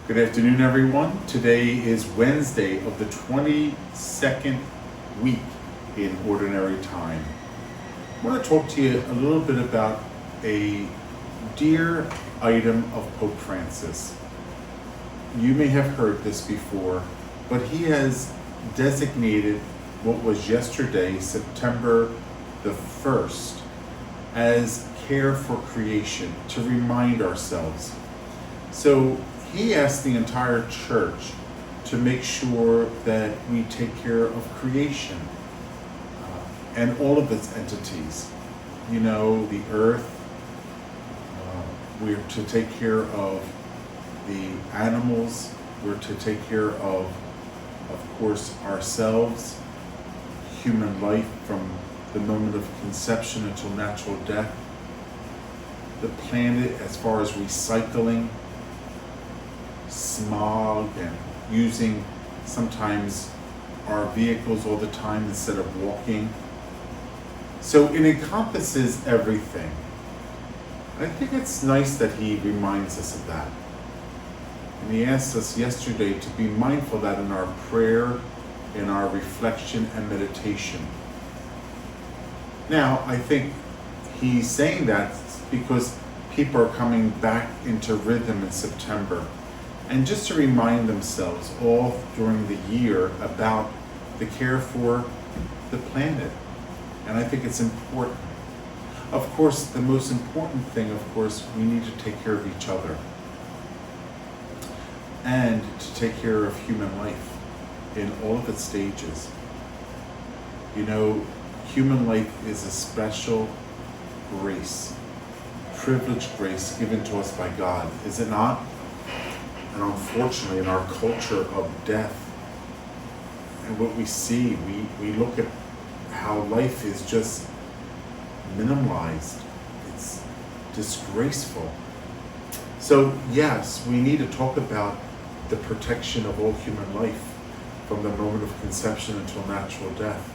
Good afternoon, everyone. Today is Wednesday of the 22nd week in Ordinary Time. I want to talk to you a little bit about a dear item of Pope Francis. You may have heard this before, but he has designated what was yesterday, September the 1st, as Care for Creation, to remind ourselves. So he asked the entire church to make sure that we take care of creation and all of its entities. You know, the earth, we're to take care of the animals, we're to take care of course, ourselves, human life from the moment of conception until natural death, the planet as far as recycling, smog, and using sometimes our vehicles all the time instead of walking. So it encompasses everything. I think it's nice that he reminds us of that. And he asked us yesterday to be mindful of that in our prayer, in our reflection and meditation. Now, I think he's saying that because people are coming back into rhythm in September. And just to remind themselves all during the year about the care for the planet. And I think it's important. Of course, the most important thing, we need to take care of each other. And to take care of human life in all of its stages. You know, human life is a special grace, privileged grace given to us by God, is it not? And unfortunately, in our culture of death, and what we see, we look at how life is just minimalized. It's disgraceful. So yes, we need to talk about the protection of all human life from the moment of conception until natural death.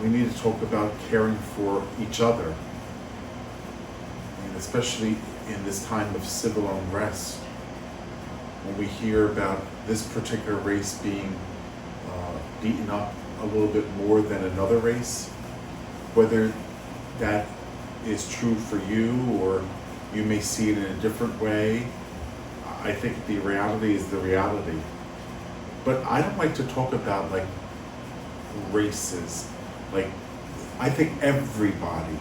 We need to talk about caring for each other, and especially in this time of civil unrest. When we hear about this particular race being beaten up a little bit more than another race, whether that is true for you or you may see it in a different way, I think the reality is the reality. But I don't like to talk about like races. Like, I think everybody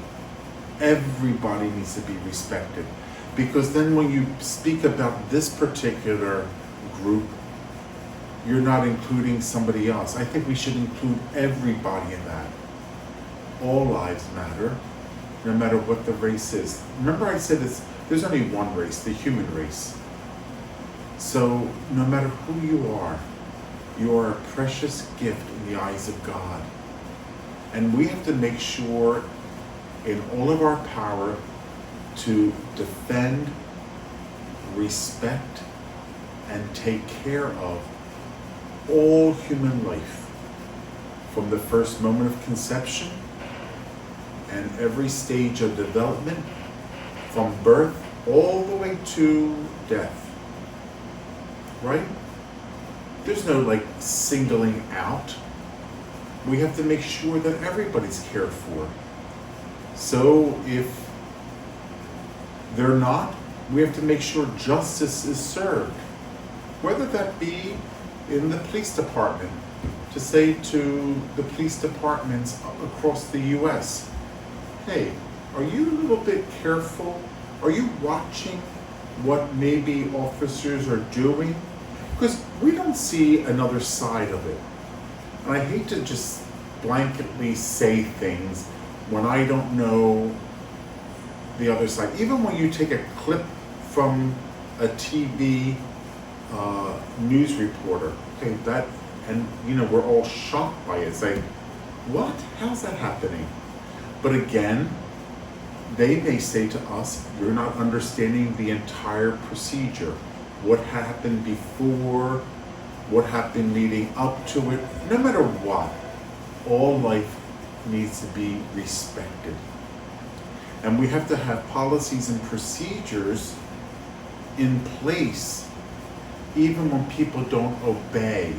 needs to be respected. Because then when you speak about this particular group, you're not including somebody else. I think we should include everybody in that. All lives matter, no matter what the race is. Remember I said there's only one race, the human race. So no matter who you are a precious gift in the eyes of God. And we have to make sure in all of our power to defend, respect, and take care of all human life from the first moment of conception and every stage of development, from birth all the way to death. Right? There's no like singling out. We have to make sure that everybody's cared for. So if they're not, we have to make sure justice is served. Whether that be in the police department, to say to the police departments across the US, hey, are you a little bit careful? Are you watching what maybe officers are doing? Because we don't see another side of it. And I hate to just blanketly say things when I don't know the other side. Even when you take a clip from a TV news reporter, okay, that, and you know, we're all shocked by it. It's like, what? How's that happening? But again, they may say to us, you're not understanding the entire procedure. What happened before, what happened leading up to it. No matter what, all life needs to be respected. And we have to have policies and procedures in place even when people don't obey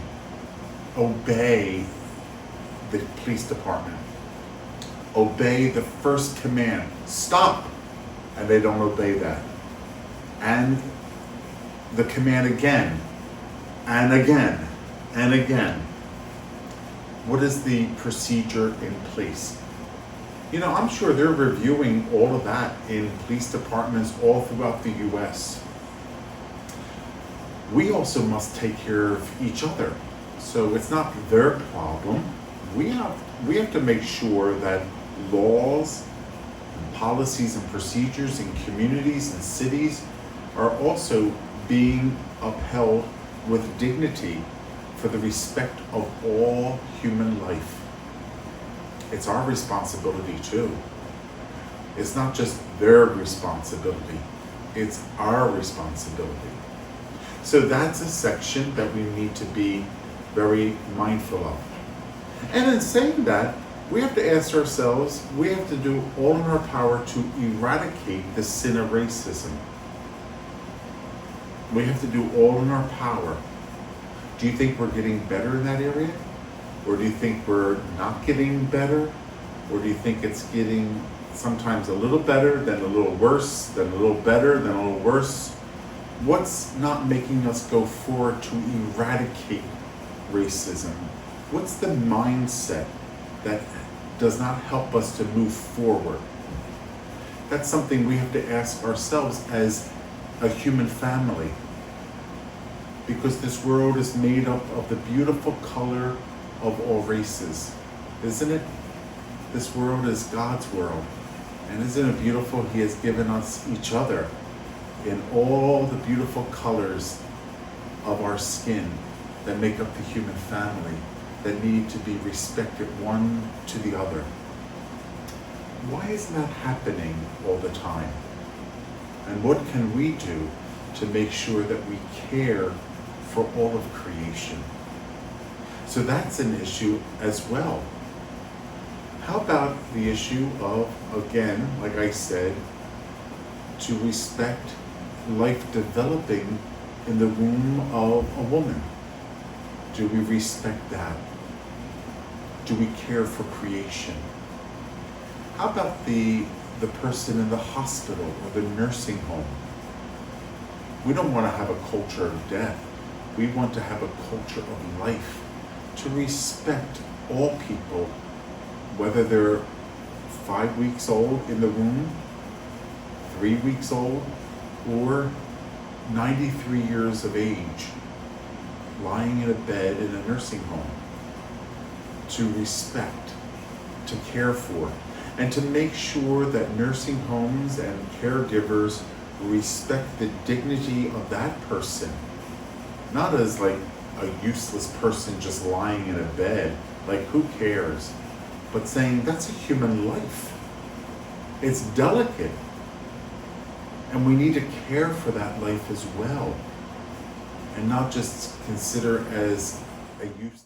the police department, obey the first command, stop, and they don't obey that. And the command again, and again, and again. What is the procedure in place? You know, I'm sure they're reviewing all of that in police departments all throughout the US. We also must take care of each other. So it's not their problem. We have to make sure that laws, and policies and procedures in communities and cities are also being upheld with dignity for the respect of all human life. It's our responsibility too. It's not just their responsibility, it's our responsibility. So that's a section that we need to be very mindful of. And in saying that, we have to ask ourselves, we have to do all in our power to eradicate the sin of racism. We have to do all in our power. Do you think we're getting better in that area? Or do you think we're not getting better? Or do you think it's getting sometimes a little better, then a little worse, then a little better, then a little worse? What's not making us go forward to eradicate racism? What's the mindset that does not help us to move forward? That's something we have to ask ourselves as a human family. Because this world is made up of the beautiful color of all races, isn't it? This world is God's world. And isn't it beautiful? He has given us each other in all the beautiful colors of our skin that make up the human family, that need to be respected one to the other. Why isn't that happening all the time? And what can we do to make sure that we care for all of creation? So that's an issue as well. How about the issue of, again, like I said, to respect life developing in the womb of a woman? Do we respect that? Do we care for creation? How about the person in the hospital or the nursing home? We don't want to have a culture of death. We want to have a culture of life, to respect all people, whether they're 5 weeks old in the womb, 3 weeks old, or 93 years of age, lying in a bed in a nursing home. To respect, to care for, and to make sure that nursing homes and caregivers respect the dignity of that person, not as like a useless person just lying in a bed, like who cares, but saying that's a human life. It's delicate, and we need to care for that life as well, and not just consider as a useless